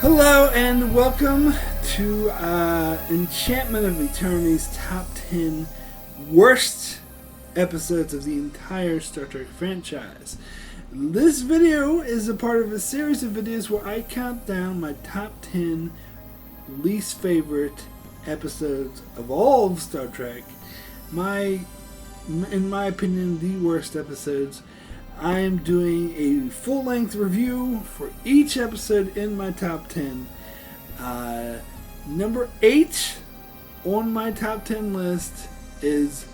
Hello and welcome to Enchantment of Eternity's top 10 worst episodes of the entire Star Trek franchise. This video is a part of a series of videos where I count down my top 10 least favorite episodes of all of Star Trek. In my opinion, the worst episodes. I am doing a full-length review for each episode in my top 10. Number 8 on my top 10 list is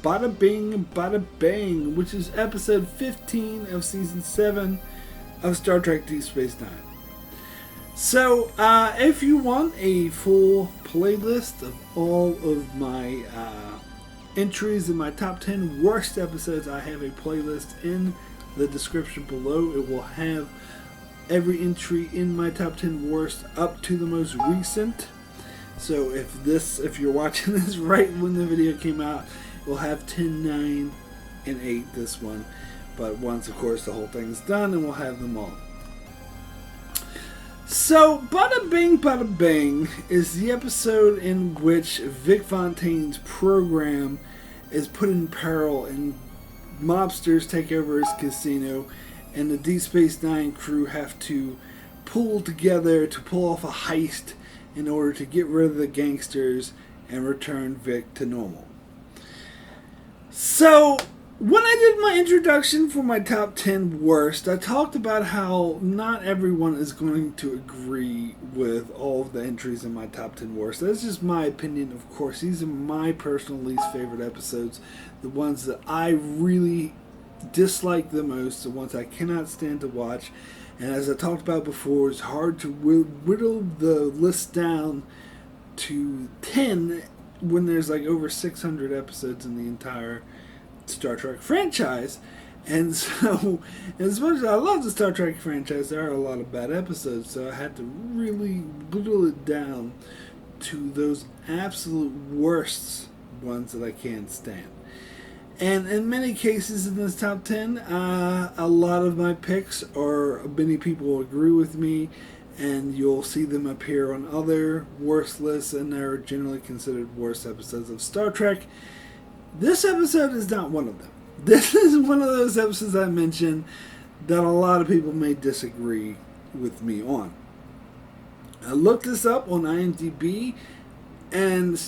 Badda-Bing Badda-Bang, which is episode 15 of season 7 of Star Trek DS9. So, if you want a full playlist of all of my entries in my top 10 worst episodes, I have a playlist in the description below. It will have every entry in my top 10 worst up to the most recent. So if you're watching this right when the video came out, we'll have 10, 9, and 8 this one. But once, of course, the whole thing's done, and we'll have them all. So, Badda-Bing Badda-Bang is the episode in which Vic Fontaine's program is put in peril and mobsters take over his casino, and the DS9 crew have to pull together to pull off a heist in order to get rid of the gangsters and return Vic to normal. So, when I did my introduction for my top 10 worst, I talked about how not everyone is going to agree with all of the entries in my top 10 worst. That's just my opinion, of course. These are my personal least favorite episodes. The ones that I really dislike the most, the ones I cannot stand to watch. And as I talked about before, it's hard to whittle the list down to 10 when there's like over 600 episodes in the entire Star Trek franchise. And so, as much as I love the Star Trek franchise, there are a lot of bad episodes, so I had to really whittle it down to those absolute worst ones that I can't stand. And in many cases in this top 10, a lot of my picks, or many people agree with me, and you'll see them appear on other worst lists, and they're generally considered worst episodes of Star Trek. This episode is not one of them. This is one of those episodes I mentioned that a lot of people may disagree with me on. I looked this up on IMDb, and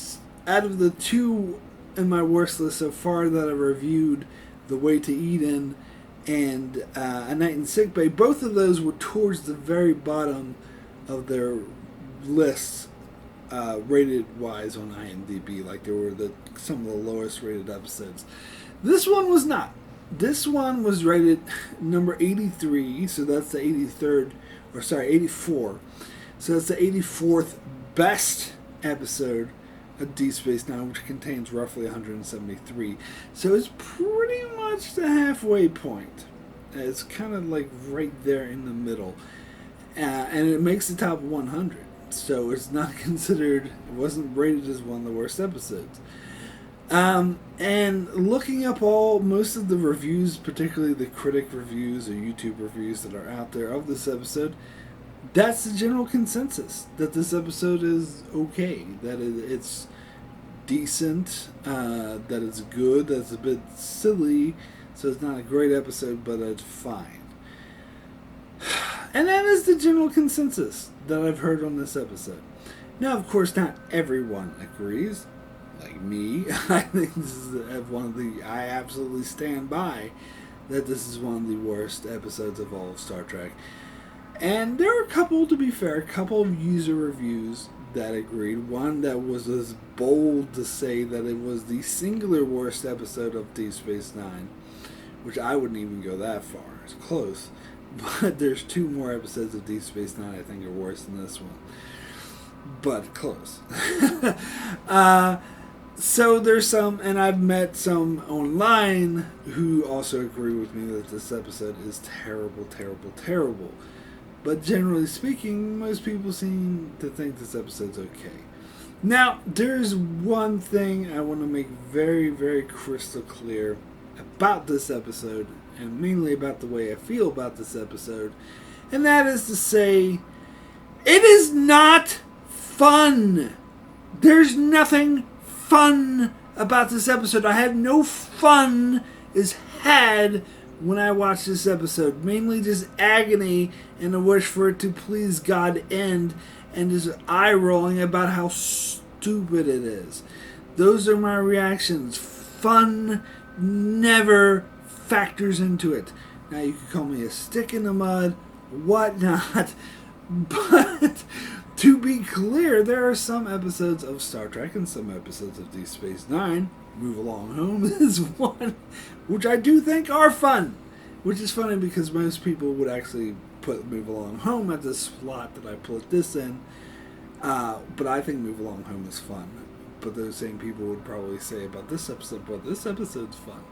out of the two in my worst list so far that I reviewed, The Way to Eden and A Night in Sickbay, both of those were towards the very bottom of their lists. Rated wise on IMDb, like they were some of the lowest rated episodes. This one was not. This one was rated number 83, so that's the 84. So that's the 84th best episode of DS9, which contains roughly 173. So it's pretty much the halfway point. It's kind of like right there in the middle, and it makes the top 100. So it's not considered, it wasn't rated as one of the worst episodes. And looking up most of the reviews, particularly the critic reviews or YouTube reviews that are out there of this episode, that's the general consensus, that this episode is okay, that it's decent, that it's good, that it's a bit silly, so it's not a great episode, but it's fine. And that is the general consensus that I've heard on this episode. Now, of course, not everyone agrees. Like me, I think this is I absolutely stand by that this is one of the worst episodes of all of Star Trek. And there are a couple, to be fair, a couple of user reviews that agreed. One that was as bold to say that it was the singular worst episode of DS9, which I wouldn't even go that far. It's close. But there's 2 more episodes of DS9 I think are worse than this one. But close. So there's some, and I've met some online who also agree with me that this episode is terrible, terrible, terrible. But generally speaking, most people seem to think this episode's okay. Now, there's one thing I want to make very, very crystal clear about this episode, and mainly about the way I feel about this episode, and that is to say It is not fun. There's nothing fun about this episode. I had no fun is had when I watched this episode. Mainly just agony and a wish for it to please God end, and just eye rolling about how stupid it is. Those are my reactions. Fun never factors into it. Now you could call me a stick in the mud, whatnot, but to be clear, there are some episodes of Star Trek and some episodes of Deep Space Nine, Move Along Home is one, which I do think are fun. Which is funny because most people would actually put Move Along Home at the slot that I put this in. But I think Move Along Home is fun. But those same people would probably say about this episode, well, this episode's fun.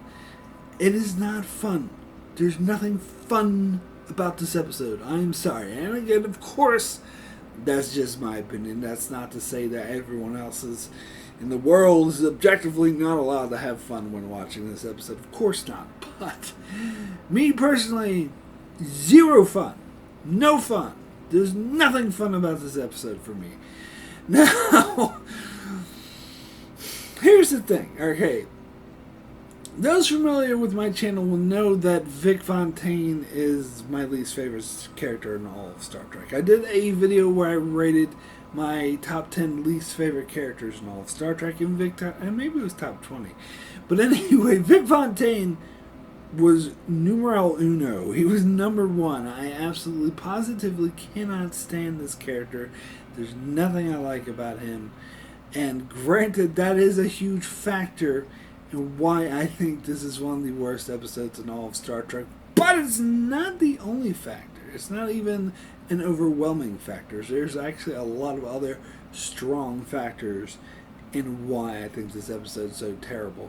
It is not fun. There's nothing fun about this episode. I'm sorry. And again, of course, that's just my opinion. That's not to say that everyone else in the world is objectively not allowed to have fun when watching this episode. Of course not. But me personally, zero fun. No fun. There's nothing fun about this episode for me. Now, here's the thing. Okay. Those familiar with my channel will know that Vic Fontaine is my least favorite character in all of Star Trek. I did a video where I rated my top 10 least favorite characters in all of Star Trek, and maybe it was top 20. But anyway, Vic Fontaine was numero uno. He was number one. I absolutely positively cannot stand this character. There's nothing I like about him. And granted, that is a huge factor and why I think this is one of the worst episodes in all of Star Trek. But it's not the only factor. It's not even an overwhelming factor. There's actually a lot of other strong factors in why I think this episode is so terrible.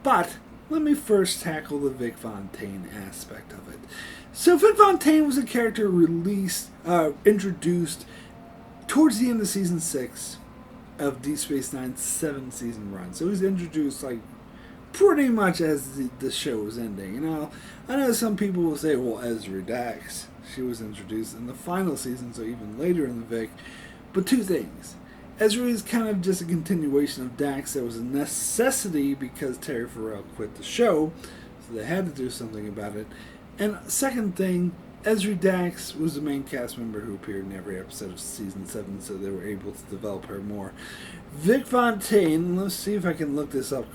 But let me first tackle the Vic Fontaine aspect of it. So Vic Fontaine was a character introduced towards the end of Season 6 of Deep Space Nine's 7-season run. So he was introduced like pretty much as the show was ending. You know, I know some people will say, well, Ezra Dax, she was introduced in the final season, so even later in the Vic. But two things. Ezra is kind of just a continuation of Dax. There was a necessity because Terry Farrell quit the show, so they had to do something about it. And second thing, Ezra Dax was the main cast member who appeared in every episode of Season 7, so they were able to develop her more. Vic Fontaine, let's see if I can look this up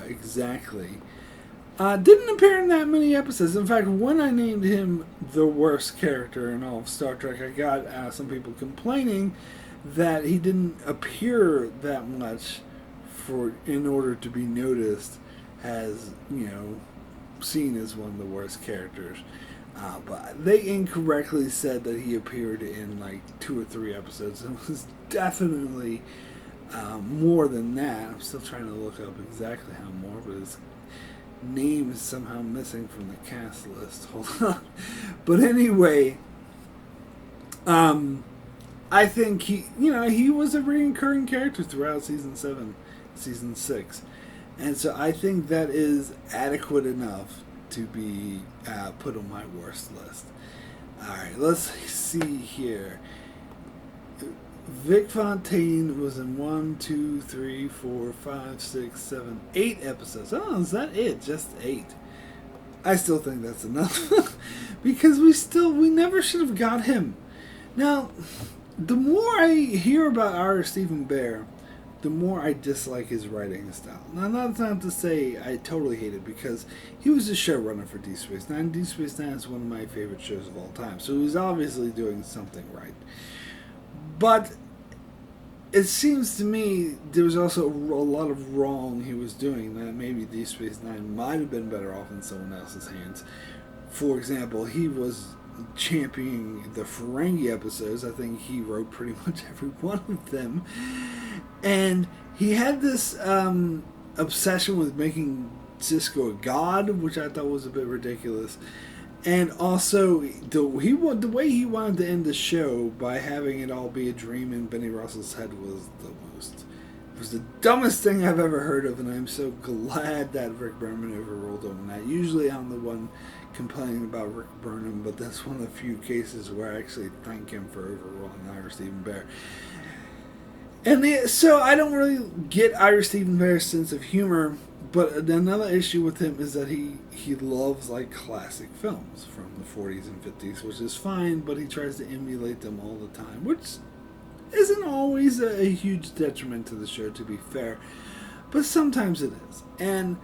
exactly, didn't appear in that many episodes. In fact, when I named him the worst character in all of Star Trek, I got some people complaining that he didn't appear that much in order to be noticed as, you know, seen as one of the worst characters. But they incorrectly said that he appeared in like 2 or 3 episodes. It was definitely more than that. I'm still trying to look up exactly how more, but his name is somehow missing from the cast list. Hold on. But anyway, I think he was a recurring character throughout Season 7, Season 6. And so I think that is adequate enough to be put on my worst list. Alright, let's see here. Vic Fontaine was in 1, 2, 3, 4, 5, 6, 7, 8 episodes. Oh, is that it? Just 8. I still think that's enough. Because we never should have got him. Now, the more I hear about our Stephen Bear, the more I dislike his writing style. Now, that's not to say I totally hate it, because he was the showrunner for Deep Space Nine. Deep Space Nine is one of my favorite shows of all time, so he was obviously doing something right. But it seems to me there was also a lot of wrong he was doing, that maybe Deep Space Nine might have been better off in someone else's hands. For example, he was championing the Ferengi episodes. I think he wrote pretty much every one of them. And he had this obsession with making Sisko a god, which I thought was a bit ridiculous. And also, the way he wanted to end the show by having it all be a dream in Benny Russell's head was the most was the dumbest thing I've ever heard of, and I'm so glad that Rick Berman overruled him on that. Usually I'm the one complaining about Rick Berman, but that's one of the few cases where I actually thank him for overruling Ira Steven Behr. And so I don't really get Ira Steven Behr's sense of humor, but another issue with him is that he loves like classic films from the 40s and 50s, which is fine, but he tries to emulate them all the time, which isn't always a huge detriment to the show, to be fair, but sometimes it is. And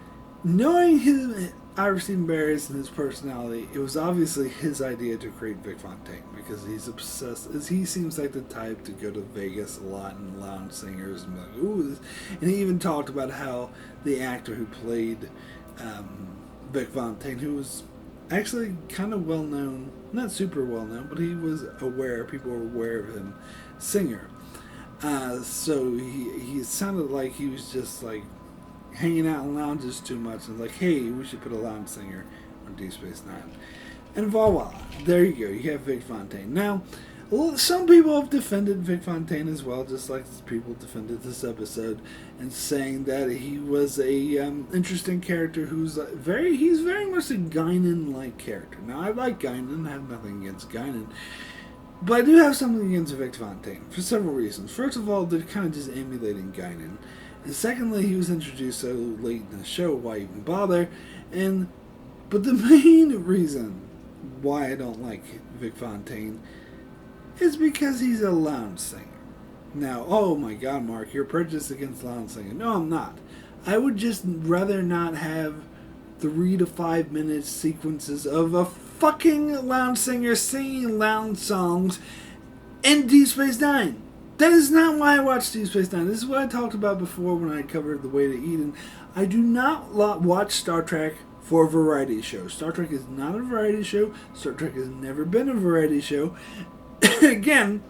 knowing Ira Steven Behr and his personality, it was obviously his idea to create Vic Fontaine, because he's obsessed. He seems like the type to go to Vegas a lot and lounge singers and be like, ooh. And he even talked about how the actor who played Vic Fontaine, who was actually kind of well known, not super well known, but he was aware, people were aware of him, singer. So he sounded like he was just like hanging out in lounges too much and like, hey, we should put a lounge singer on Deep Space Nine. And voila, there you go, you have Vic Fontaine. Now, some people have defended Vic Fontaine as well, just like people defended this episode, and saying that he was a interesting character he's very much a Guinan-like character. Now, I like Guinan, I have nothing against Guinan, but I do have something against Vic Fontaine for several reasons. First of all, they're kind of just emulating Guinan. And secondly, he was introduced so late in the show, why even bother? But the main reason why I don't like Vic Fontaine is because he's a lounge singer. Now, oh my god, Mark, you're prejudiced against lounge singing. No, I'm not. I would just rather not have 3 to 5 minute sequences of a fucking lounge singer singing lounge songs in Deep Space Nine. That is not why I watch Deep Space Nine. This is what I talked about before when I covered The Way to Eden. I do not watch Star Trek for a variety show. Star Trek is not a variety show. Star Trek has never been a variety show. Again,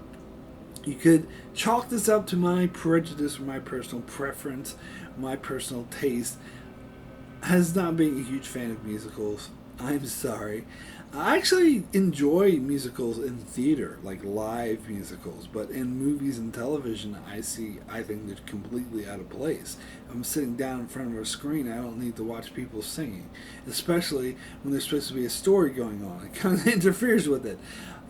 you could chalk this up to my prejudice, my personal preference, my personal taste. As not being a huge fan of musicals, I'm sorry. I actually enjoy musicals in theater, like live musicals, but in movies and television, I think they're completely out of place. If I'm sitting down in front of a screen, I don't need to watch people singing, especially when there's supposed to be a story going on. It kind of interferes with it.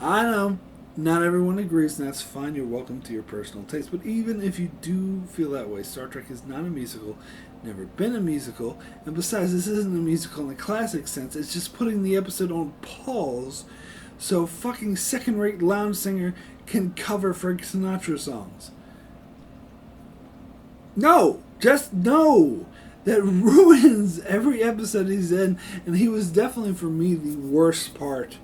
I know, not everyone agrees, and that's fine. You're welcome to your personal taste, but even if you do feel that way, Star Trek is not a musical, never been a musical, and besides, this isn't a musical in the classic sense. It's just putting the episode on pause so fucking second-rate lounge singer can cover Frank Sinatra songs. No! Just no! That ruins every episode he's in, and he was definitely, for me, the worst part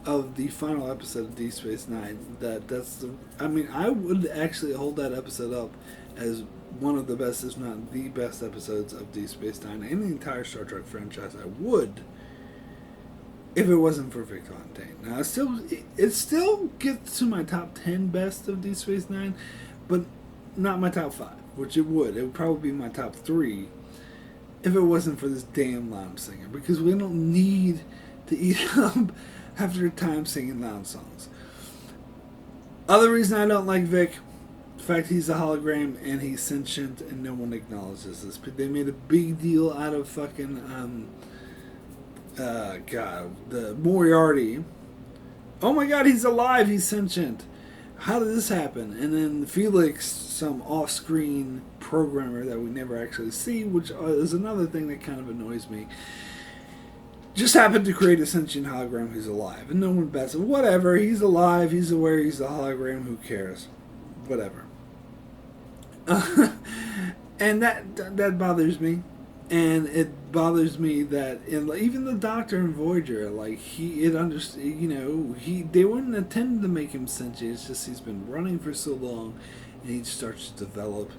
of the final episode of Deep Space Nine. I would actually hold that episode up as one of the best, if not the best episodes of Deep Space Nine in the entire Star Trek franchise. I would, if it wasn't for Vic Fontaine. Now, it still gets to my top 10 best of Deep Space Nine, but not my top 5, which it would. It would probably be my top 3 if it wasn't for this damn lounge singer, because we don't need to eat up after time singing lounge songs. Other reason I don't like Vic, the fact he's a hologram and he's sentient and no one acknowledges this. They made a big deal out of fucking the Moriarty. Oh my god, he's alive, he's sentient. How did this happen? And then Felix, some off-screen programmer that we never actually see, which is another thing that kind of annoys me, just happened to create a sentient hologram who's alive. And no one bets it. Whatever, he's alive, he's aware he's a hologram, who cares? Whatever. And that bothers me. And it bothers me that even the Doctor and Voyager, like they wouldn't intend to make him sentient. It's just he's been running for so long, and he starts to develop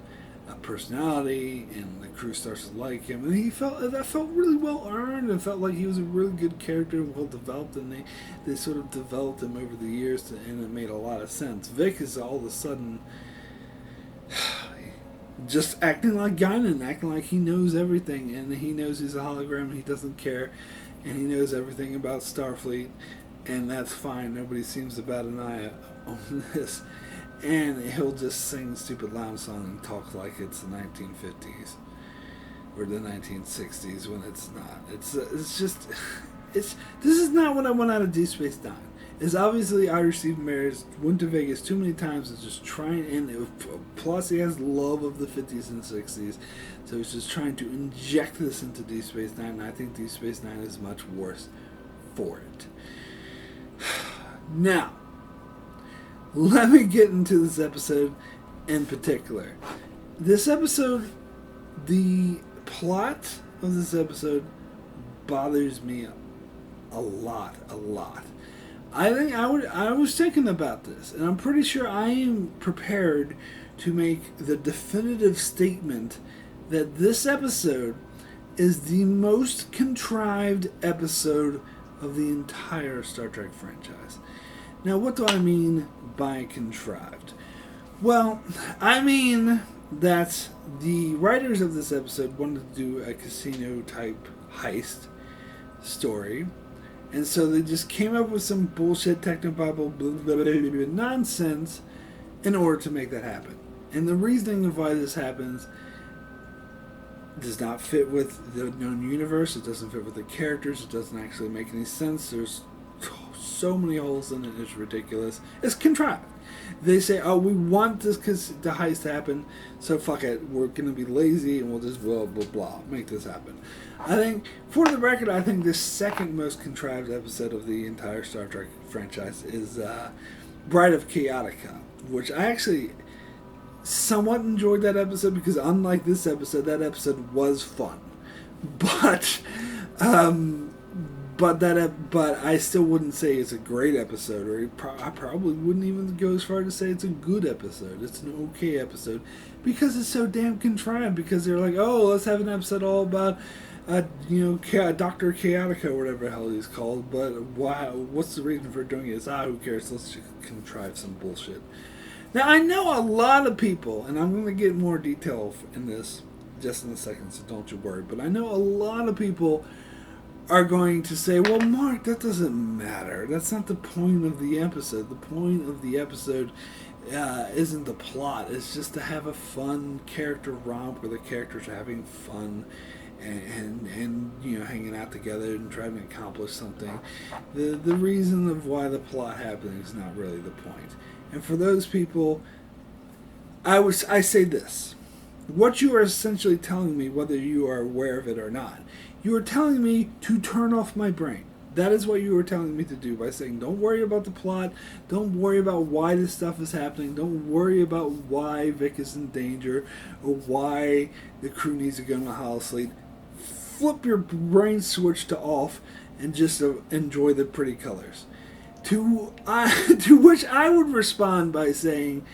a personality, and the crew starts to like him. And that felt really well earned. It felt like he was a really good character, well developed, and they sort of developed him over the years, and it made a lot of sense. Vic is all of a sudden just acting like Guinan, acting like he knows everything, and he knows he's a hologram, and he doesn't care, and he knows everything about Starfleet, and that's fine. Nobody seems to bat an eye on this. and he'll just sing a stupid lounge song and talk like it's the 1950s or the 1960s when it's not. It's just this is not what I want out of Deep Space Nine. Is obviously Irish Steve Mears went to Vegas too many times and just trying, and plus he has love of the 50s and 60s, so he's just trying to inject this into Deep Space Nine, and I think Deep Space Nine is much worse for it. Now, let me get into this episode in particular. This episode, the plot of this episode bothers me a lot. I think I was thinking about this, and I'm pretty sure I am prepared to make the definitive statement that this episode is the most contrived episode of the entire Star Trek franchise. Now, what do I mean by contrived? Well, I mean that the writers of this episode wanted to do a casino-type heist story, and so they just came up with some bullshit technobabble nonsense in order to make that happen. And the reasoning of why this happens does not fit with the known universe. It doesn't fit with the characters. It doesn't actually make any sense. There's so many holes in it. It's ridiculous. It's contrived. They say, oh, we want this the heist to happen, so fuck it. We're going to be lazy and we'll just blah, blah, blah, make this happen. I think, for the record, I think the second most contrived episode of the entire Star Trek franchise is Bride of Chaotica, which I actually somewhat enjoyed that episode because unlike this episode, that episode was fun. But I still wouldn't say it's a great episode, or I probably wouldn't even go as far to say it's a good episode. It's an okay episode because it's so damn contrived. Because they're like, oh, let's have an episode all about, Dr. Chaotica or whatever the hell he's called. But why? What's the reason for doing it? Who cares? Let's just contrive some bullshit. Now I know a lot of people, and I'm going to get more detail in this just in a second, so don't you worry. But I know a lot of people are going to say, well, Mark, that doesn't matter. That's not the point of the episode. The point of the episode isn't the plot. It's just to have a fun character romp where the characters are having fun and hanging out together and trying to accomplish something. The reason of why the plot happens is not really the point. And for those people, I say this. What you are essentially telling me, whether you are aware of it or not, you are telling me to turn off my brain. That is what you were telling me to do by saying, don't worry about the plot, don't worry about why this stuff is happening, don't worry about why Vic is in danger, or why the crew needs to go into holosleep. Flip your brain switch to off and just enjoy the pretty colors. To which I would respond by saying,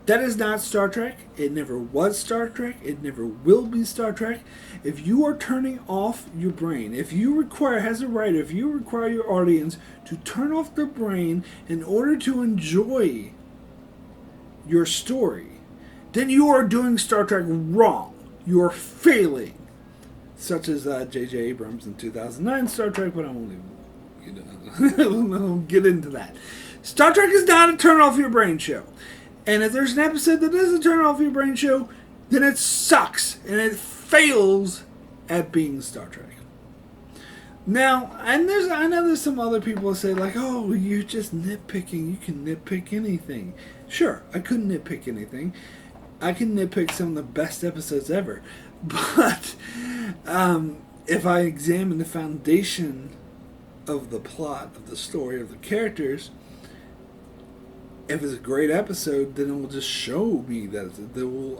that is not Star Trek. It never was Star Trek. It never will be Star Trek. If you are turning off your brain, if you require your audience to turn off their brain in order to enjoy your story, then you are doing Star Trek wrong. You are failing. Such as J.J. Abrams in 2009 Star Trek, but I won't even get into that. Star Trek is not a turn off your brain show. And if there's an episode that is a turn off your brain show, then it sucks and it fails at being Star Trek. Now, and I know there's some other people who say like, oh, you're just nitpicking. You can nitpick anything. Sure, I couldn't nitpick anything. I can nitpick some of the best episodes ever. But if I examine the foundation of the plot, of the story, of the characters, if it's a great episode, then it will just show me that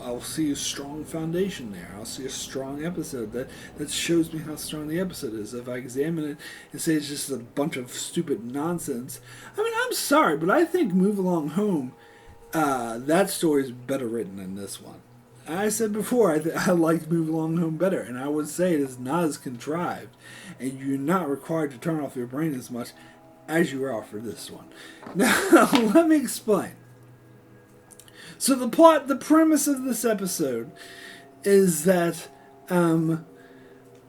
I'll see a strong foundation there. I'll see a strong episode that shows me how strong the episode is. If I examine it and say it's just a bunch of stupid nonsense, I mean, I'm sorry, but I think Move Along Home, that story is better written than this one. I said before, I liked Move Along Home better, and I would say it is not as contrived, and you're not required to turn off your brain as much as you are for this one. Now, let me explain. So the premise of this episode is that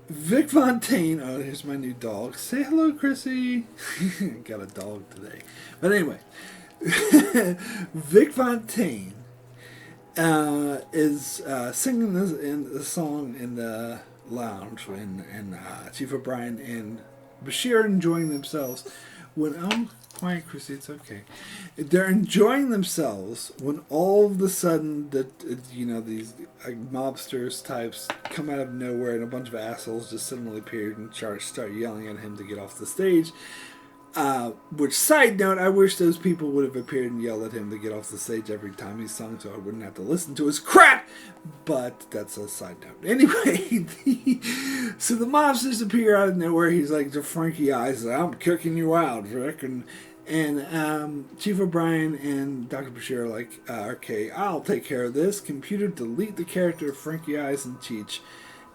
Vic Fontaine, oh, here's my new dog. Say hello, Chrissy. Got a dog today. But anyway, Vic Fontaine is singing this in the song in the lounge, and Chief O'Brien and Bashir enjoying themselves when quiet, Chrissy, it's okay. They're enjoying themselves when all of a sudden these mobsters types come out of nowhere and a bunch of assholes just suddenly appear and start yelling at him to get off the stage. Which, side note, I wish those people would have appeared and yelled at him to get off the stage every time he sung so I wouldn't have to listen to his crap! But that's a side note. Anyway, so the mobsters appear out of nowhere. He's like to Frankie Eyes, I'm kicking you out, Rick. And Chief O'Brien and Dr. Bashir are like, okay, I'll take care of this. Computer, delete the character of Frankie Eyes and Cheech,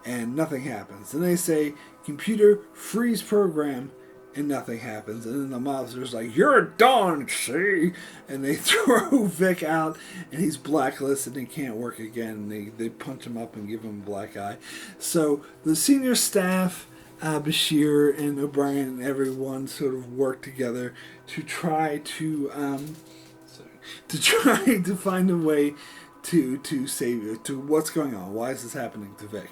and nothing happens. And they say, computer, freeze program, and nothing happens. And then the mobster's like, you're done, see? And they throw Vic out, and he's blacklisted and he can't work again. And they punch him up and give him a black eye. So the senior staff, Bashir and O'Brien and everyone sort of work together to try to find a way to save you, to what's going on. Why is this happening to Vic?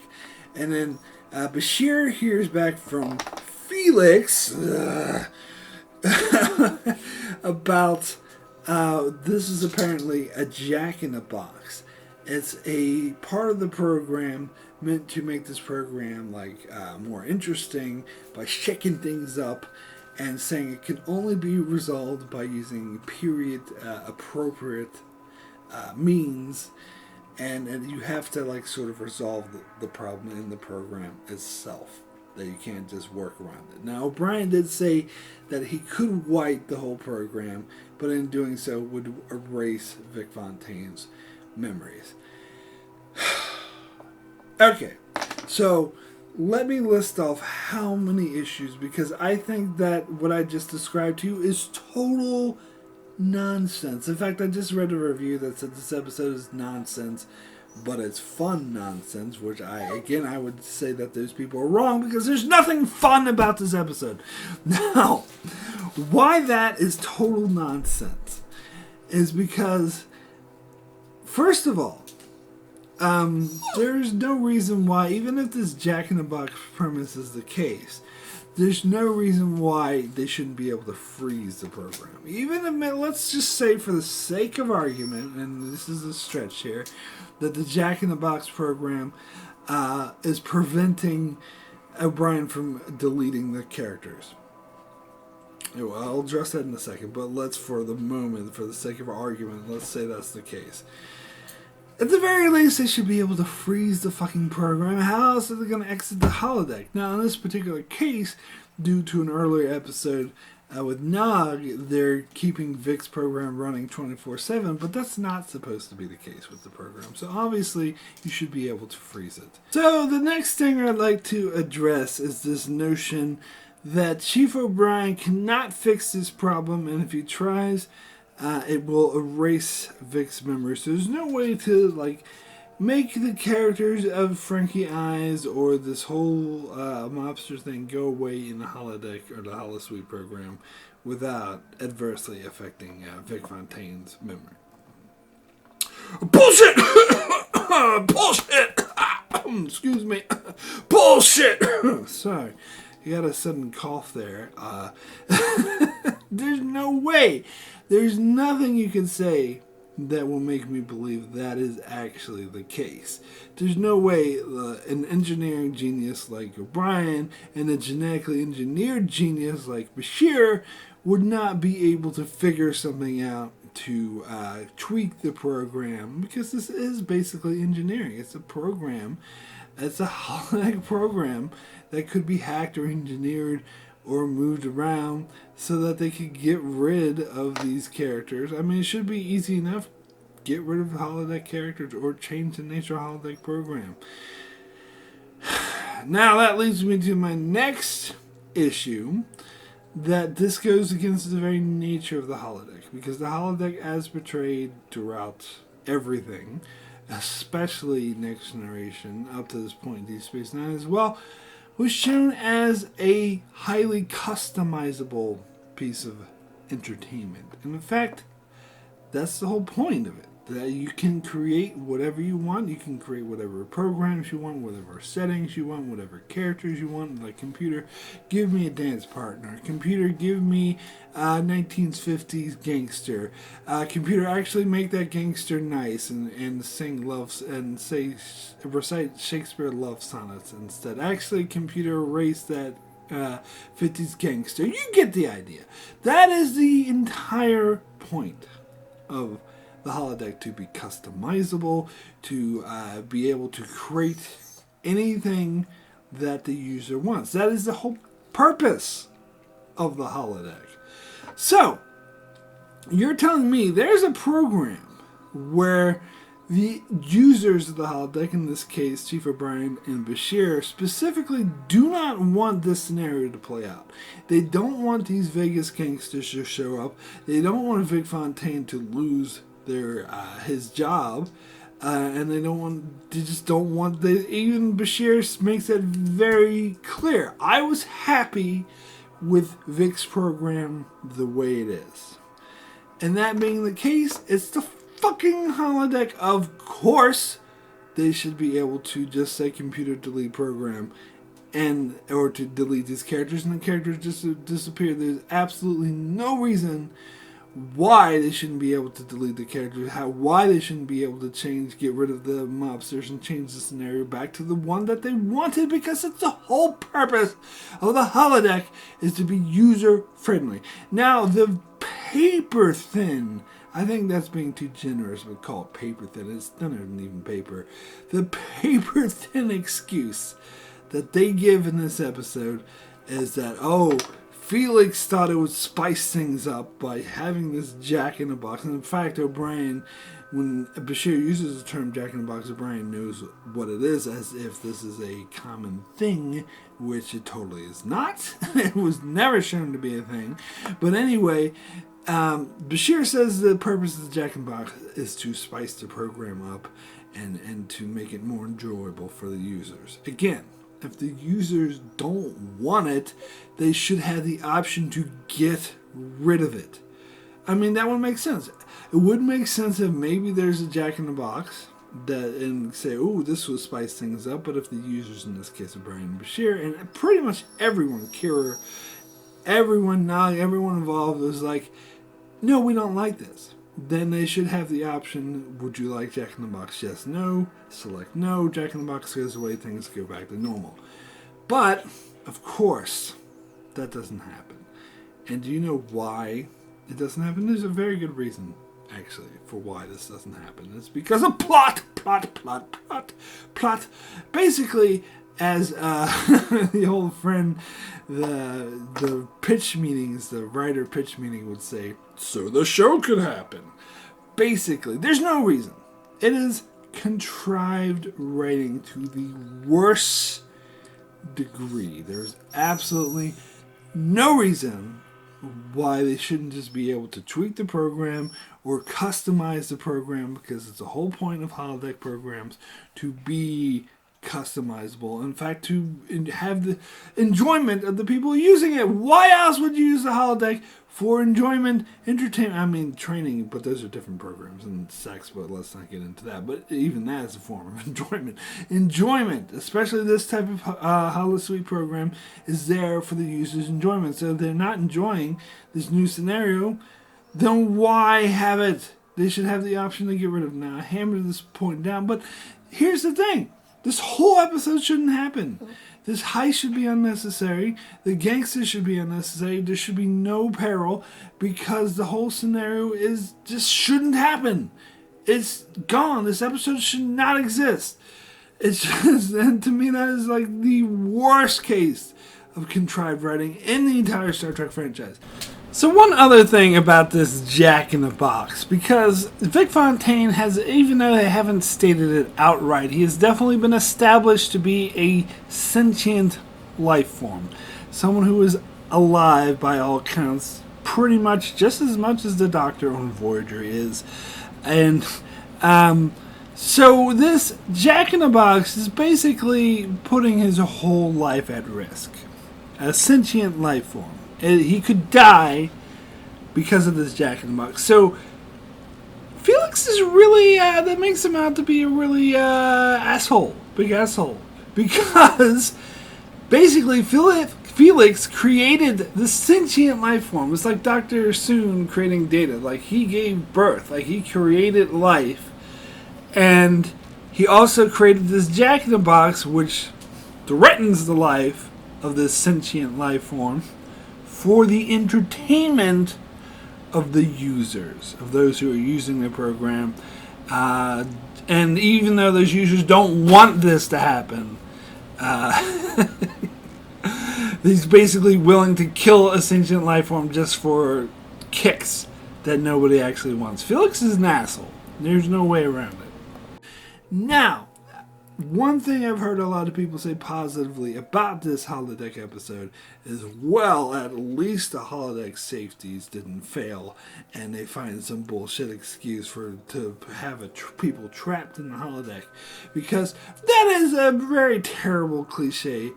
And then Bashir hears back from Felix about this is apparently a jack-in-the-box. It's a part of the program meant to make this program more interesting by shaking things up and saying it can only be resolved by using period appropriate means, and you have to sort of resolve the problem in the program itself. That you can't just work around it. Now, O'Brien did say that he could wipe the whole program, but in doing so would erase Vic Fontaine's memories. Okay, so let me list off how many issues, because I think that what I just described to you is total nonsense. In fact, I just read a review that said this episode is nonsense, but it's fun nonsense, which I would say that those people are wrong, because there's nothing fun about this episode. Now, why that is total nonsense is because, first of all, there's no reason why, even if this jack-in-the-box premise is the case, there's no reason why they shouldn't be able to freeze the program. Even if, let's just say for the sake of argument, and this is a stretch here, that the jack-in-the-box program is preventing O'Brien from deleting the characters. Well, I'll address that in a second, but let's, for the moment, for the sake of argument, let's say that's the case. At the very least, they should be able to freeze the fucking program. How else are they going to exit the holodeck? Now, in this particular case, due to an earlier episode with Nog, they're keeping Vic's program running 24/7, but that's not supposed to be the case with the program. So obviously, you should be able to freeze it. So the next thing I'd like to address is this notion that Chief O'Brien cannot fix this problem, and if he tries, it will erase Vic's memory. So there's no way to make the characters of Frankie Eyes or this whole mobster thing go away in the holodeck or the holosuite program without adversely affecting Vic Fontaine's memory. Bullshit! Bullshit! Excuse me. Bullshit! Sorry. You got a sudden cough there. There's no way. There's nothing you can say that will make me believe that is actually the case. There's no way an engineering genius like O'Brien and a genetically engineered genius like Bashir would not be able to figure something out to tweak the program, because this is basically engineering. It's a program. It's a holodeck program that could be hacked or engineered or moved around so that they could get rid of these characters. I mean, it should be easy enough. Get rid of the holodeck characters or change the nature of the holodeck program. Now that leads me to my next issue, that this goes against the very nature of the holodeck, because the holodeck, as portrayed throughout everything, especially Next Generation, up to this point, Deep Space Nine as well, was shown as a highly customizable piece of entertainment. And in fact, That's the whole point of it. That you can create whatever you want. You can create whatever programs you want, whatever settings you want, whatever characters you want. Like, computer, give me a dance partner. Computer, give me a 1950s gangster. Computer, actually make that gangster nice and sing loves and recite Shakespeare love sonnets instead. Actually, computer, erase that 50s gangster. You get the idea. That is the entire point of the holodeck, to be customizable, to be able to create anything that the user wants. That is the whole purpose of the holodeck. So, you're telling me there's a program where the users of the holodeck, in this case Chief O'Brien and Bashir, specifically do not want this scenario to play out. They don't want these Vegas gangsters to show up. They don't want Vic Fontaine to lose his job, and they just don't want. Even Bashir makes that very clear. I was happy with Vic's program the way it is, and that being the case, it's the fucking holodeck. Of course, they should be able to just say computer delete program, or to delete these characters, and the characters just disappear. There's absolutely no reason why they shouldn't be able to delete the characters, why they shouldn't be able to get rid of the mobsters and change the scenario back to the one that they wanted, because it's the whole purpose of the holodeck is to be user friendly. Now, the paper thin, I think that's being too generous, but call it paper thin. It's not even paper. The paper thin excuse that they give in this episode is that, Felix thought it would spice things up by having this jack-in-the-box. And in fact, O'Brien, when Bashir uses the term jack-in-the-box, O'Brien knows what it is, as if this is a common thing, which it totally is not. It was never shown to be a thing. But anyway, Bashir says the purpose of the jack-in-the-box is to spice the program up and to make it more enjoyable for the users. Again, if the users don't want it, they should have the option to get rid of it. I mean, that would make sense. It would make sense if maybe there's a jack-in-the-box and say, this will spice things up, but if the users, in this case of Brian and Bashir, and pretty much everyone, Kira, everyone involved is like, no, we don't like this. Then they should have the option, would you like Jack-in-the-Box? Yes, no. Select no. Jack-in-the-Box goes away, things go back to normal. But, of course, that doesn't happen. And do you know why it doesn't happen? There's a very good reason, actually, for why this doesn't happen. It's because of plot. Basically, as the old friend, the pitch meetings, the writer pitch meeting would say, so the show could happen. Basically, there's no reason. It is contrived writing to the worst degree. There's absolutely no reason why they shouldn't just be able to tweak the program or customize the program, because it's the whole point of holodeck programs to be customizable. In fact, to have the enjoyment of the people using it. Why else would you use the holodeck? For enjoyment, entertainment, I mean training, but those are different programs and sex, but let's not get into that. But even that is a form of enjoyment. Enjoyment, especially this type of holosuite program, is there for the user's enjoyment. So if they're not enjoying this new scenario, then why have it? They should have the option to get rid of it. Now, I hammered this point down, but here's the thing. This whole episode shouldn't happen. This heist should be unnecessary. The gangsters should be unnecessary. There should be no peril, because the whole scenario just shouldn't happen. It's gone. This episode should not exist. It's just, and to me, that is like the worst case of contrived writing in the entire Star Trek franchise. So one other thing about this Jack-in-the-Box, because Vic Fontaine has, even though they haven't stated it outright, he has definitely been established to be a sentient life form. Someone who is alive by all accounts, pretty much just as much as the Doctor on Voyager is. And so this Jack-in-the-Box is basically putting his whole life at risk. A sentient life form. He could die because of this Jack-in-the-Box. So Felix is really, that makes him out to be a really big asshole. Because basically Felix created the sentient life form. It's like Dr. Soon creating Data. Like, he gave birth. Like, he created life. And he also created this Jack-in-the-Box, which threatens the life of this sentient life form for the entertainment of the users, of those who are using the program. And even though those users don't want this to happen, he's basically willing to kill a sentient life form just for kicks that nobody actually wants. Felix is an asshole. There's no way around it. Now, one thing I've heard a lot of people say positively about this holodeck episode is, well, at least the holodeck safeties didn't fail, and they find some bullshit excuse to have people trapped in the holodeck, because that is a very terrible cliche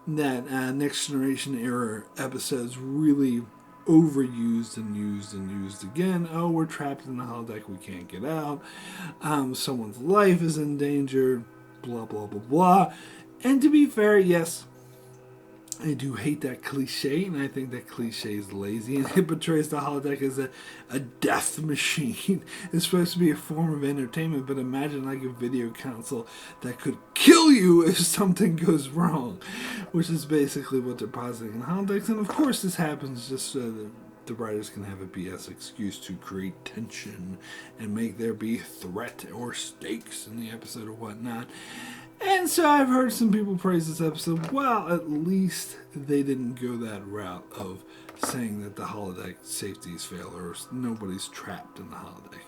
that Next Generation era episodes really overused and used again. Oh, we're trapped in the holodeck, we can't get out. Someone's life is in danger. Blah, blah, blah, blah. And to be fair, yes, I do hate that cliche, and I think that cliche is lazy, and it portrays the holodeck as a death machine. It's supposed to be a form of entertainment, but imagine like a video console that could kill you if something goes wrong, which is basically what they're positing in holodecks. And of course this happens just so that the writers can have a BS excuse to create tension and make there be threat or stakes in the episode or whatnot. And so I've heard some people praise this episode. Well, at least they didn't go that route of saying that the holodeck safeties fail or nobody's trapped in the holodeck.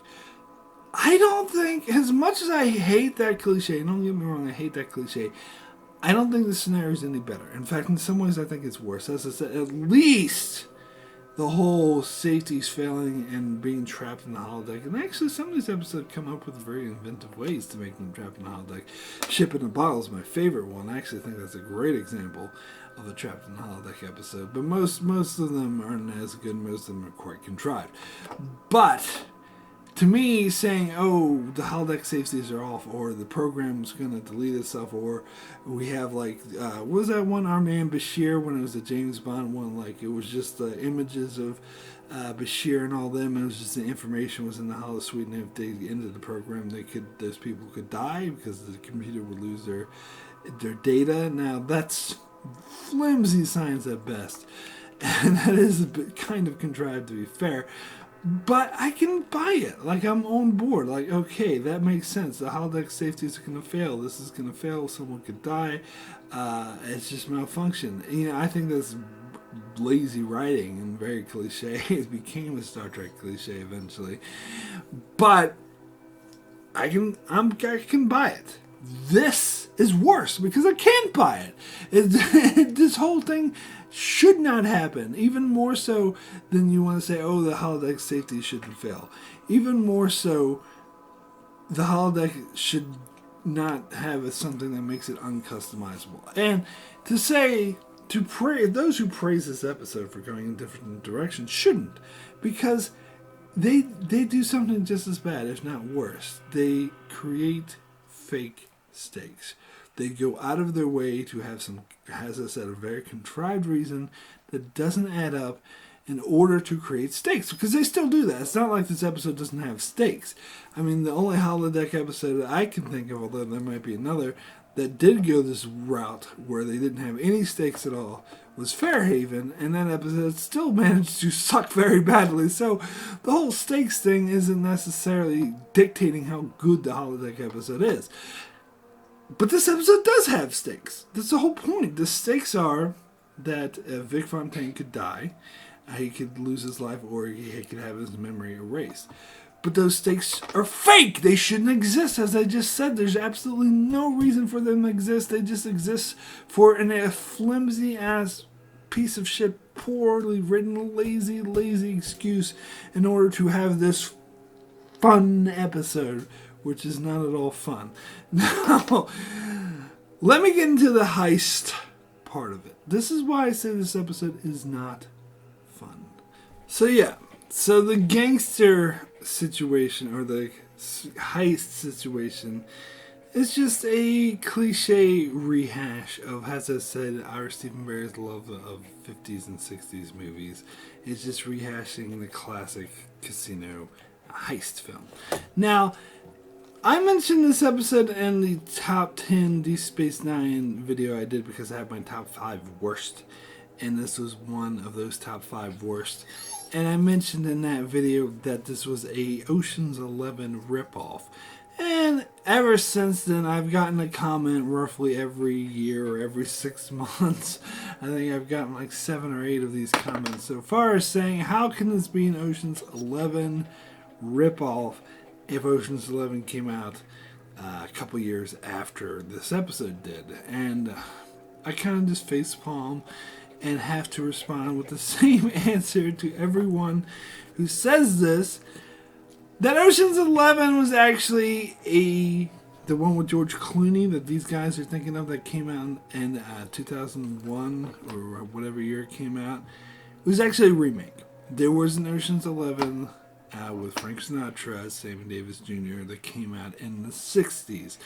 I don't think, as much as I hate that cliche, don't get me wrong, I hate that cliche, I don't think the scenario is any better. In fact, in some ways I think it's worse. As I said, at least the whole safeties failing and being trapped in the holodeck. And actually, some of these episodes come up with very inventive ways to make them trapped in the holodeck. Ship in a Bottle is my favorite one. I actually think that's a great example of a trapped in the holodeck episode. But most of them aren't as good. Most of them are quite contrived. But to me, saying, oh, the holodeck safeties are off, or the program's going to delete itself, or we have, like, what was that one, Our Man Bashir, when it was the James Bond one, like, it was just the images of Bashir and all them, and it was just the information was in the holosuite, and if they ended the program, those people could die, because the computer would lose their data. Now, that's flimsy science at best, and that is a bit kind of contrived, to be fair. But I can buy it. Like, I'm on board. Like, okay, that makes sense. The holodeck safeties are going to fail. This is going to fail. Someone could die. It's just malfunction. You know, I think that's lazy writing and very cliche. It became a Star Trek cliche eventually. But I can buy it. This is worse because I can't buy it. This whole thing should not happen. Even more so than you want to say, oh, the holodeck safety shouldn't fail. Even more so, the holodeck should not have something that makes it uncustomizable. And to say, those who praise this episode for going in different directions shouldn't, because they do something just as bad, if not worse. They create fake stakes. They go out of their way to have as I said, a very contrived reason that doesn't add up in order to create stakes, because they still do that. It's not like this episode doesn't have stakes. I mean, the only holodeck episode that I can think of, although there might be another, that did go this route where they didn't have any stakes at all was Fairhaven, and that episode still managed to suck very badly. So the whole stakes thing isn't necessarily dictating how good the holodeck episode is. But this episode does have stakes. That's the whole point. The stakes are that Vic Fontaine could die, he could lose his life, or he could have his memory erased. But those stakes are fake. They shouldn't exist. As I just said, there's absolutely no reason for them to exist. They just exist for a flimsy-ass piece of shit, poorly written, lazy excuse in order to have this fun episode, which is not at all fun. Now, let me get into the heist part of it. This is why I say this episode is not fun. So yeah, so the gangster situation, or the heist situation, is just a cliche rehash of, as I said, our Stephen Barry's love of 50s and 60s movies. It's just rehashing the classic casino heist film. Now, I mentioned this episode in the top 10 Deep Space Nine video I did because I have my top 5 worst. And this was one of those top 5 worst. And I mentioned in that video that this was a Ocean's 11 ripoff. And ever since then, I've gotten a comment roughly every year or every 6 months. I think I've gotten like 7 or 8 of these comments so far, saying, how can this be an Ocean's 11 ripoff if Ocean's 11 came out a couple years after this episode did? And I kind of just facepalm and have to respond with the same answer to everyone who says this, that Ocean's 11 was actually the one with George Clooney that these guys are thinking of that came out in 2001 or whatever year it came out. It was actually a remake. There was an Ocean's 11 with Frank Sinatra, Sammy Davis Jr. that came out in the 60s.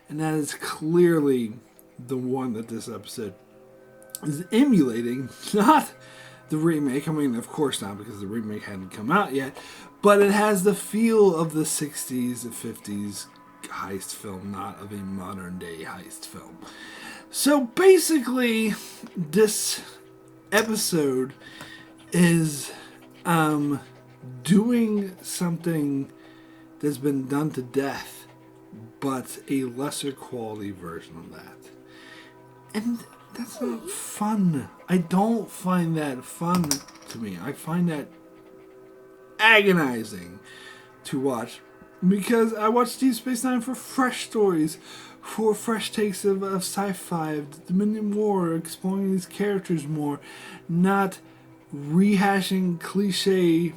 And that is clearly the one that this episode is emulating, not the remake. I mean, of course not, because the remake hadn't come out yet, but it has the feel of the 60s and 50s heist film, not of a modern day heist film. So basically, this episode is doing something that's been done to death, but a lesser quality version of that. And that's not fun. I don't find that fun to me. I find that agonizing to watch, because I watch Deep Space Nine for fresh stories, for fresh takes of sci-fi, of the Dominion War, exploring these characters more, not rehashing cliche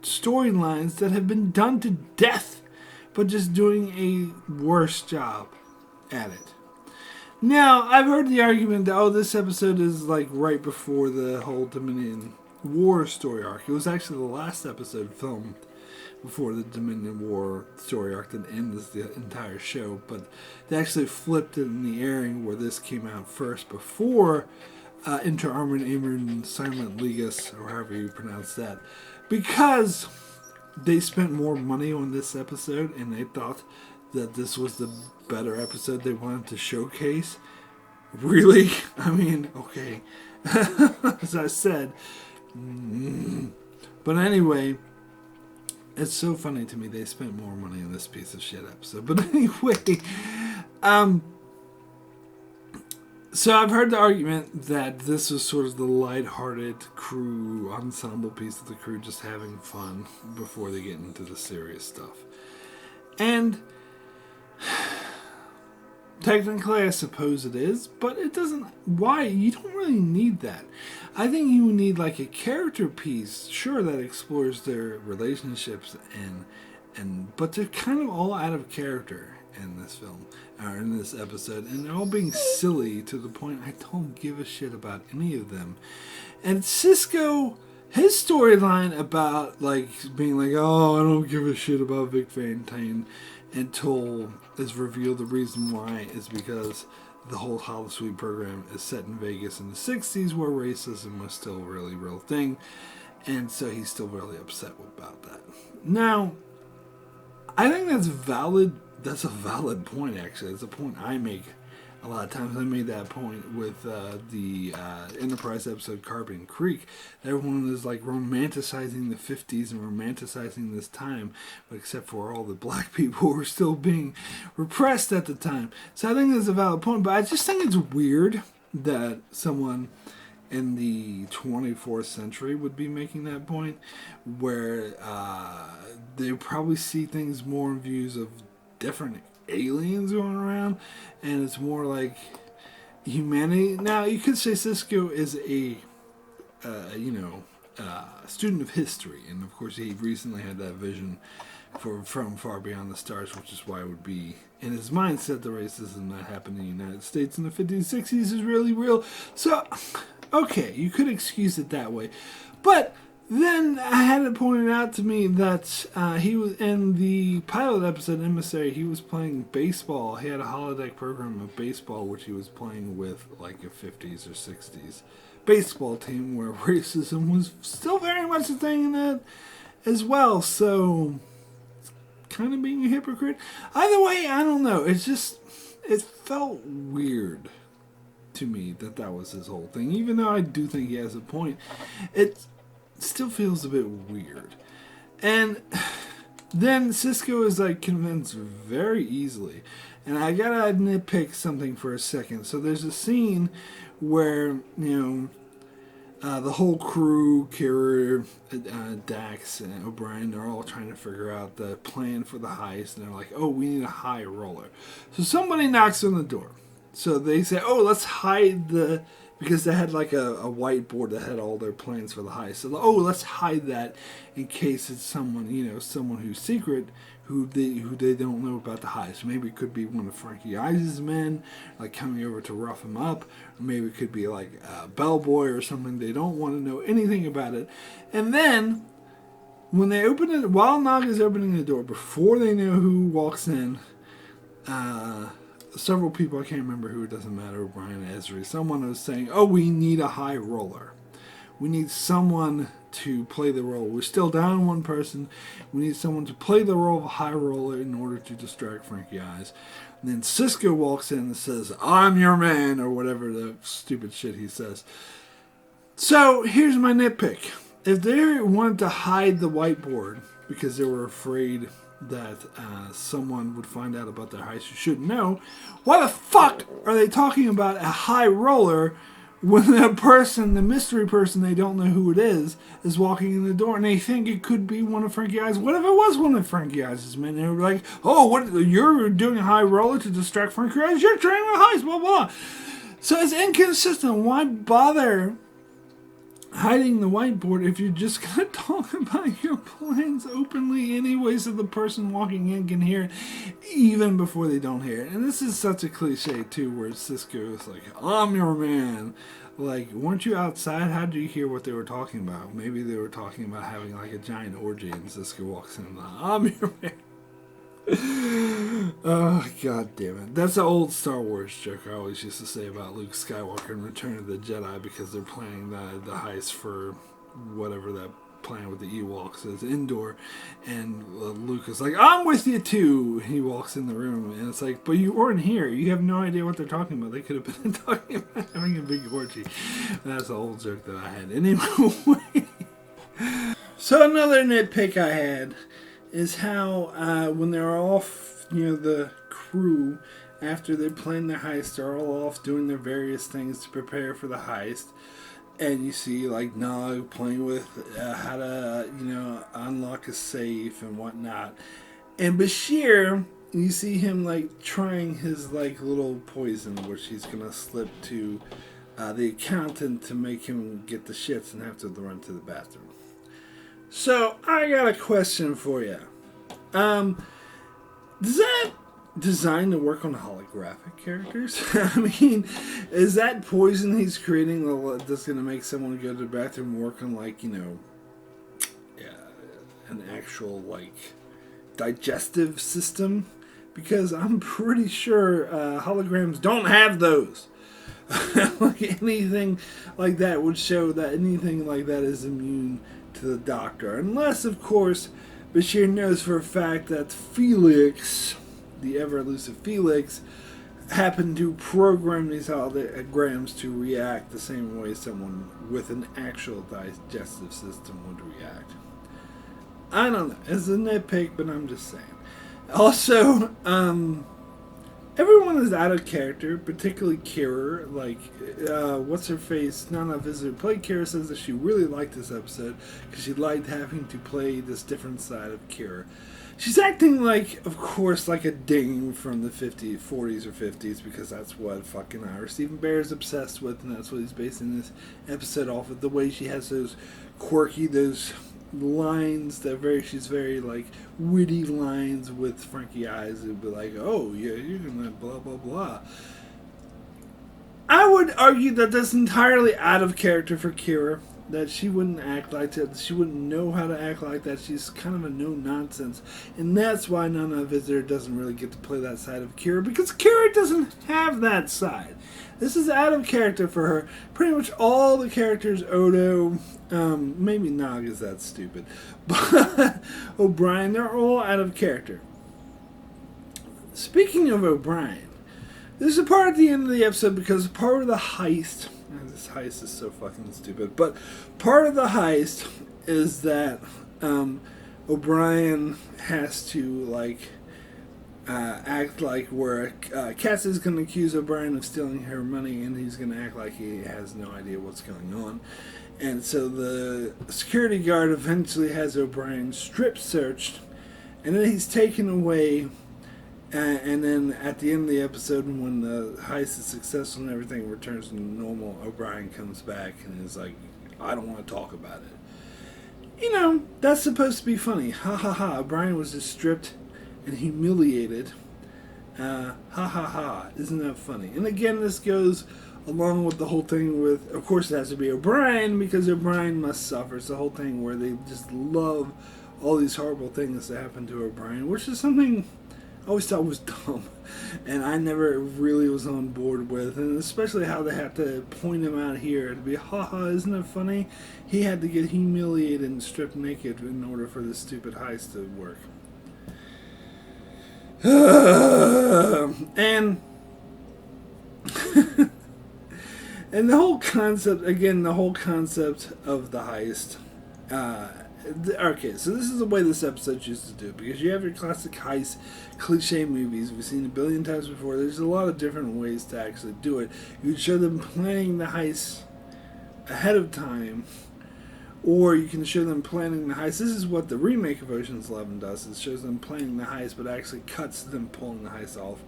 storylines that have been done to death, but just doing a worse job at it. Now, I've heard the argument that, this episode is like right before the whole Dominion War story arc. It was actually the last episode filmed before the Dominion War story arc that ends the entire show, but they actually flipped it in the airing where this came out first before Inter Arman Silent Legus, or however you pronounce that, because they spent more money on this episode and they thought that this was the better episode they wanted to showcase. Really? I mean, okay. As I said. But anyway, it's so funny to me they spent more money on this piece of shit episode. But anyway, so I've heard the argument that this was sort of the lighthearted crew, ensemble piece of the crew just having fun before they get into the serious stuff. And technically, I suppose it is, but it doesn't. Why? You don't really need that. I think you need like a character piece, sure, that explores their relationships but they're kind of all out of character in this film, or in this episode, and they're all being silly to the point I don't give a shit about any of them. And Cisco, his storyline about like being like, I don't give a shit about Vic Valentine, until it's revealed the reason why is because the whole Holosuite program is set in Vegas in the 60s, where racism was still a really real thing, and so he's still really upset about that. Now, I think that's valid. That's a valid point, actually. It's a point I make a lot of times. I made that point with the Enterprise episode Carbon Creek. Everyone is like romanticizing the 50s and romanticizing this time, but except for all the black people who were still being repressed at the time. So I think that's a valid point, but I just think it's weird that someone in the 24th century would be making that point, where they probably see things more in views of different aliens going around, and it's more like humanity. Now, you could say Cisco is a student of history, and of course he recently had that vision from Far Beyond the Stars, which is why it would be in his mindset the racism that happened in the United States in the 50s and 60s is really real. So, okay, you could excuse it that way, but Then I had it pointed out to me that he was in the pilot episode Emissary. He was playing baseball. He had a holodeck program of baseball, which he was playing with like a 50s or 60s baseball team where racism was still very much a thing in that as well. So, kind of being a hypocrite. Either way, I don't know. It felt weird to me that was his whole thing. Even though I do think he has a point, it still feels a bit weird. And then Cisco is like convinced very easily. And I gotta nitpick something for a second. So there's a scene where, the whole crew, Kira, Dax, and O'Brien, they're all trying to figure out the plan for the heist. And they're like, oh, we need a high roller. So somebody knocks on the door. So they say, oh, let's hide because they had like a whiteboard that had all their plans for the heist. So, oh, let's hide that in case it's someone who's secret, who they don't know about the heist. Maybe it could be one of Frankie Eyes' men, like coming over to rough him up. Or maybe it could be like a bellboy or something. They don't want to know anything about it. And then, when they open it, while Naga's opening the door, before they know who walks in, several people, I can't remember who, it doesn't matter, Brian Esri, someone was saying, oh, we need a high roller. We need someone to play the role. We're still down one person. We need someone to play the role of a high roller in order to distract Frankie Eyes. And then Cisco walks in and says, I'm your man, or whatever the stupid shit he says. So, here's my nitpick. If they wanted to hide the whiteboard because they were afraid that someone would find out about their heist you shouldn't know, why the fuck are they talking about a high roller when the mystery person, they don't know who it is walking in the door, and they think it could be one of Frankie Eyes? What if it was one of Frankie Eyes' men? They were like, oh, what, you're doing a high roller to distract Frankie Eyes? You're trying a heist, blah, blah. So it's inconsistent. Why bother hiding the whiteboard if you're just going to talk about your plans openly anyway, so the person walking in can hear it even before they don't hear it? And this is such a cliche too, where Cisco is like, I'm your man. Like, weren't you outside? How did you hear what they were talking about? Maybe they were talking about having like a giant orgy, and Cisco walks in like, I'm your man. Oh, god damn it. That's an old Star Wars joke I always used to say about Luke Skywalker in Return of the Jedi, because they're planning the heist for whatever that plan with the Ewoks is, indoor, and Luke is like, I'm with you too. He walks in the room, and it's like, but you weren't here. You have no idea what they're talking about. They could have been talking about having a big orgy. That's an old joke that I had. Anyway. So another nitpick I had is how when they're off, the crew, after they plan their heist, they're all off doing their various things to prepare for the heist. And you see, like, Nog playing with how to, unlock a safe and whatnot. And Bashir, you see him, like, trying his, like, little poison, which he's going to slip to the accountant to make him get the shits and have to run to the bathroom. So, I got a question for you. Does that design to work on holographic characters? I mean, is that poison he's creating that's going to make someone go to the bathroom work on, like, an actual, like, digestive system? Because I'm pretty sure holograms don't have those. Like, anything like that would show that anything like that is immune to the doctor. Unless, of course, Bashir knows for a fact that Felix, the ever-elusive Felix, happened to program these holograms to react the same way someone with an actual digestive system would react. I don't know. It's a nitpick, but I'm just saying. Also, everyone is out of character, particularly Kira. Like, what's-her-face, Nana Visitor played Kira, says that she really liked this episode because she liked having to play this different side of Kira. She's acting like, of course, like a ding from the 40s or 50s, because that's what fucking Ira Stephen Bear is obsessed with, and that's what he's basing this episode off of. The way she has those quirky, those lines that she's very, like, witty lines with Frankie Eyes. It'd be like, oh, yeah, you're gonna blah, blah, blah. I would argue that that's entirely out of character for Kira. that she wouldn't act like that. She wouldn't know how to act like that. She's kind of a no-nonsense. And that's why Nana Visitor doesn't really get to play that side of Kira, because Kira doesn't have that side. This is out of character for her. Pretty much all the characters, Odo, maybe Nog is that stupid, but O'Brien, they're all out of character. Speaking of O'Brien, there's a part at the end of the episode, because part of the heist, this heist is so fucking stupid, but part of the heist is that O'Brien has to, act like where Cass is going to accuse O'Brien of stealing her money, and he's going to act like he has no idea what's going on. And so the security guard eventually has O'Brien strip searched, and then he's taken away. And then at the end of the episode, when the heist is successful and everything returns to normal, O'Brien comes back and is like, I don't want to talk about it. You know, that's supposed to be funny. Ha ha ha. O'Brien was just stripped and humiliated. Ha ha ha. Isn't that funny? And again, this goes along with the whole thing with, of course it has to be O'Brien, because O'Brien must suffer. It's the whole thing where they just love all these horrible things that happen to O'Brien, which is something I always thought was dumb, and I never really was on board with, and especially how they have to point him out here to be, haha, isn't it funny? He had to get humiliated and stripped naked in order for this stupid heist to work. And and the whole concept, again, the whole concept of the heist, okay, so this is the way this episode used to do it, because you have your classic heist cliche movies we've seen a billion times before. There's a lot of different ways to actually do it. You can show them planning the heist ahead of time, or you can show them planning the heist. This is what the remake of Ocean's 11 does. It shows them planning the heist, but actually cuts them pulling the heist off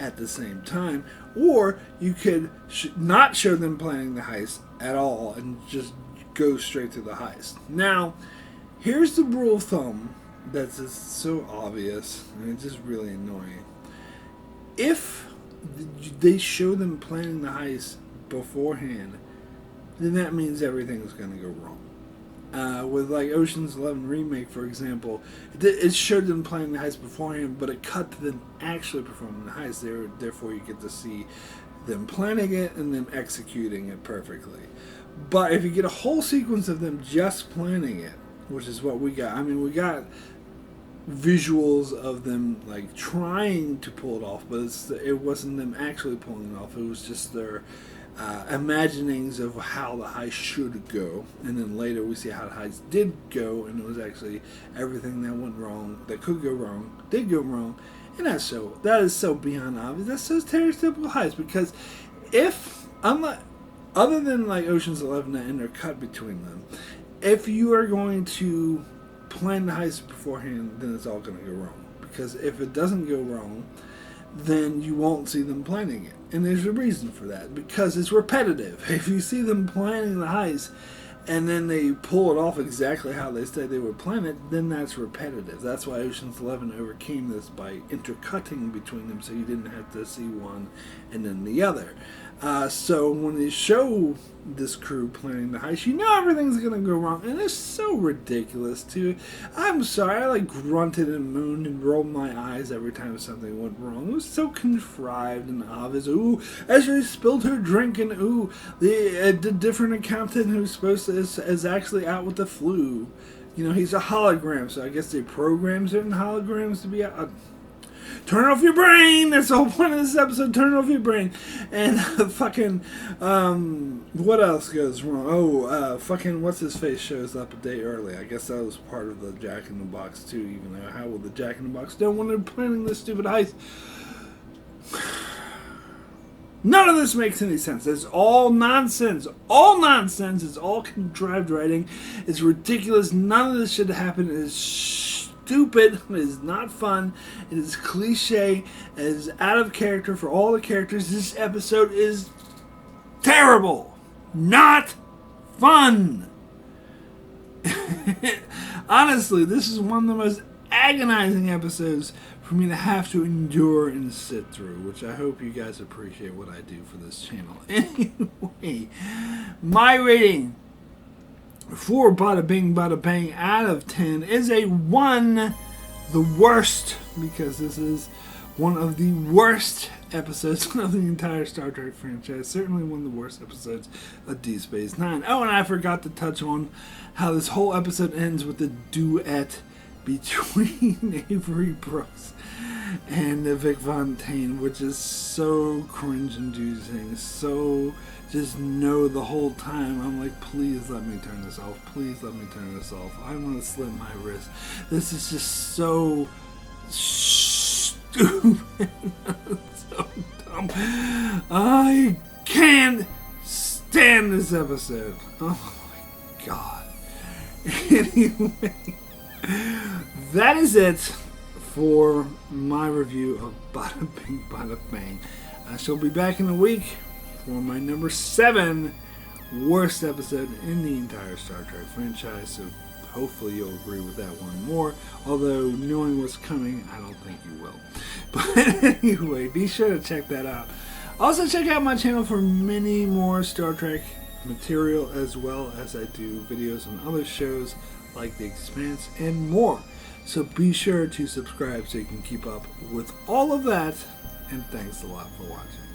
at the same time. Or you could not show them planning the heist at all and just go straight to the heist. Now, here's the rule of thumb that's just so obvious, and it's just really annoying. If they show them planning the heist beforehand, then that means everything's going to go wrong. With like Ocean's 11 remake, for example, it showed them planning the heist beforehand, but it cut to them actually performing the heist. Therefore, you get to see them planning it and them executing it perfectly. But if you get a whole sequence of them just planning it, which is what we got. I mean, we got visuals of them like trying to pull it off, but it wasn't them actually pulling it off. It was just their imaginings of how the heist should go. And then later we see how the heist did go, and it was actually everything that went wrong, that could go wrong, did go wrong. And that is so beyond obvious. That's so stereotypical heist, because if, other than like Ocean's 11 and their cut between them, if you are going to plan the heist beforehand, then it's all going to go wrong. Because if it doesn't go wrong, then you won't see them planning it. And there's a reason for that, because it's repetitive. If you see them planning the heist and then they pull it off exactly how they said they would plan it, then that's repetitive. That's why Ocean's 11 overcame this by intercutting between them, so you didn't have to see one and then the other. So when they show this crew planning the heist, you know everything's going to go wrong. And it's so ridiculous, too. I'm sorry, I grunted and moaned and rolled my eyes every time something went wrong. It was so contrived and obvious. Ooh, Ashley spilled her drink, and ooh, the different accountant who's supposed to is actually out with the flu. You know, he's a hologram, so I guess they program certain holograms to be out. Turn off your brain! That's the whole point of this episode. Turn off your brain. And what else goes wrong? Fucking what's-his-face shows up a day early. I guess that was part of the Jack in the Box, too, even though how will the Jack in the Box know when they're planning this stupid heist? None of this makes any sense. It's all nonsense. All nonsense. It's all contrived writing. It's ridiculous. None of this should happen. It's stupid. It is not fun. It is cliche. It is out of character for all the characters. This episode is terrible. Not fun. Honestly, this is one of the most agonizing episodes for me to have to endure and sit through, which I hope you guys appreciate what I do for this channel. Anyway, my rating for Badda-Bing Badda-Bang out of 10 is a 1, the worst, because this is one of the worst episodes of the entire Star Trek franchise. Certainly one of the worst episodes of DS9. Oh, and I forgot to touch on how this whole episode ends with a duet between Avery Brooks and Vic Fontaine, which is so cringe-inducing. So just know the whole time I'm like, please let me turn this off. Please let me turn this off. I want to slit my wrist. This is just so stupid. So dumb. I can't stand this episode. Oh my god. Anyway, that is it for my review of Badda-Bing Badda-Bang. I shall be back in a week for my number 7 worst episode in the entire Star Trek franchise. So hopefully you'll agree with that one more. Although knowing what's coming, I don't think you will. But anyway, be sure to check that out. Also check out my channel for many more Star Trek material, as well as I do videos on other shows like The Expanse and more. So be sure to subscribe so you can keep up with all of that. And thanks a lot for watching.